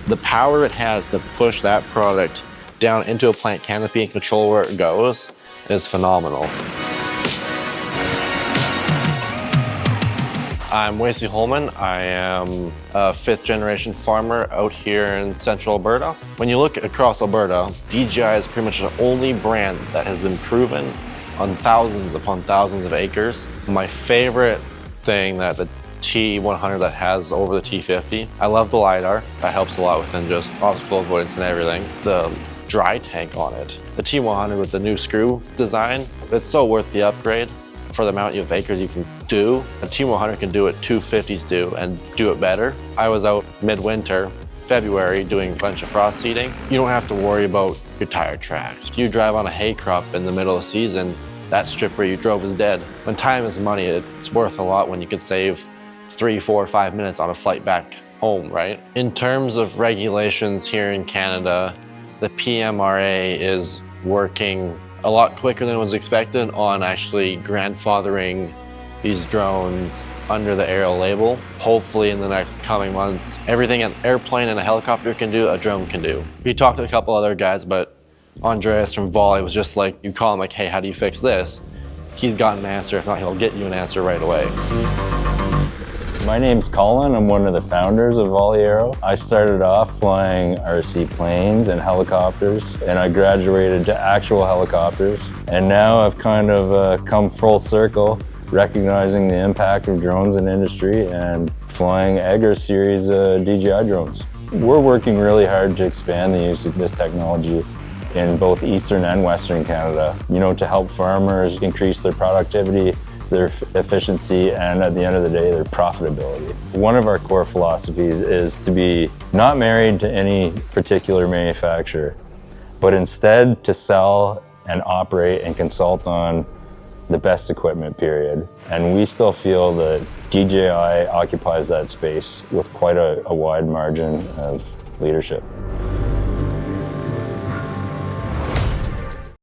The power it has to push that product down into a plant canopy and control where it goes is phenomenal. I'm Wacey Hollman. I am a 5th generation farmer out here in central Alberta. When you look across Alberta, DJI is pretty much the only brand that has been proven on thousands upon thousands of acres. My favorite thing that the T100 that has over the T50, I love the LiDAR. That helps a lot within just obstacle avoidance and everything. The dry tank on it. The T100 with the new screw design, it's so worth the upgrade for the amount of acres you can do. A T100 can do what 250s do and do it better. I was out midwinter, February, doing a bunch of frost seeding. You don't have to worry about your tire tracks. If you drive on a hay crop in the middle of the season, that strip where you drove is dead. When time is money, it's worth a lot when you could save 3, 4, 5 minutes on a flight back home, right? In terms of regulations here in Canada, the PMRA is working a lot quicker than was expected on actually grandfathering these drones under the aerial label. Hopefully in the next coming months, everything an airplane and a helicopter can do, a drone can do. We talked to a couple other guys, but Andreas from Volley was just like, you call him like, hey, how do you fix this? He's got an answer. If not, he'll get you an answer right away. My name's Colin. I'm one of the founders of Volley Aero. I started off flying RC planes and helicopters, and I graduated to actual helicopters. And now I've kind of come full circle, recognizing the impact of drones in industry and flying Agras series DJI drones. We're working really hard to expand the use of this technology in both Eastern and Western Canada, to help farmers increase their productivity, their efficiency, and at the end of the day, their profitability. One of our core philosophies is to be not married to any particular manufacturer, but instead to sell and operate and consult on the best equipment, period. And we still feel that DJI occupies that space with quite a wide margin of leadership.